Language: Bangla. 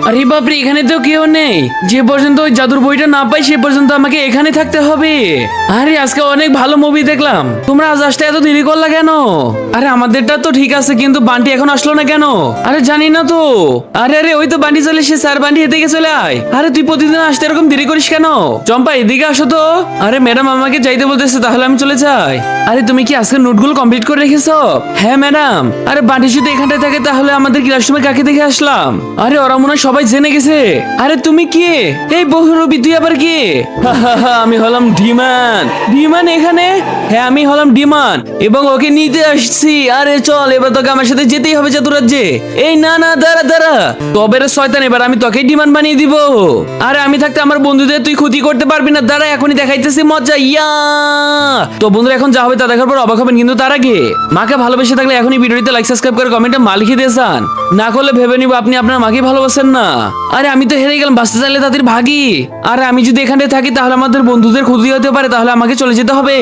আরে বাপরে, এখানে তো কেউ নেই। যে পর্যন্ত ওই জাদুর বইটা না পাই সে পর্যন্ত আমাকে এখানে থাকতে হবে। আরে আজকে অনেক ভালো মুভি দেখলাম, তোমরা আজ আসতে এত দেরি করলা কেন? আরে আমাদেরটা তো ঠিক আছে, কিন্তু বান্টি এখন আসলো না কেন? আরে জানি না তো। আরে আরে ওই তো বান্টি চলে এসেছে, স্যার বান্টি এদিকে চলে আয়। আরে তুই প্রতিদিন আসতে এরকম দেরি করিস কেন? চম্পা এদিকে আসো তো। আরে ম্যাডাম আমাকে যাইতে বলতেছে, তাহলে আমি চলে যাই। আরে তুমি কি আজকে নোটগুলো কমপ্লিট করে রেখেছো? হ্যাঁ ম্যাডাম। আরে বান্টি যদি এখানটায় থাকে তাহলে আমাদের ক্লাসরুমে কাকে দেখে আসলাম? আরে ওরা মনে হয় সবাই জেনে গেছে। আরে তুমি কে? এই বহুরূপী, তুই আবার কে? আমি হলাম ডিমান। ডিমান এখানে? হ্যাঁ আমি হলাম ডিমান এবং ওকে নিতে আসছি। আরে চল, এবার তোকে আমার সাথে যেতেই হবে জাদুরাজ্যে। এই না না, দাঁড়া দাঁড়া। তবে রে শয়তান, এবার আমি তোকে ডিমান বানিয়ে দিব। আরে আমি থাকতে আমার বন্ধুদের তুই ক্ষতি করতে পারবি না। দাঁড়া, এখনই দেখাইতেছি মজা। ইয়া তো বন্ধুরা, এখন যা হবে তা দেখার পর অবাক হবেন, কিন্তু তার আগে মাকে ভালোবেসে থাকলে এখনই ভিডিওতে লাইক সাবস্ক্রাইব করে কমেন্টে মা লিখে দিয়ে যান। না করলে ভেবে নিব আপনি আপনার মাকে ভালোবাসেন না। আরে আমি তো হেরে গেলাম, বাঁচতে চাইলে তাদের ভাগি। আরে আমি যদি এখানে থাকি তাহলে আমাদের বন্ধুদের ক্ষতি হতে পারে, তাহলে আমাকে চলে যেতে হবে।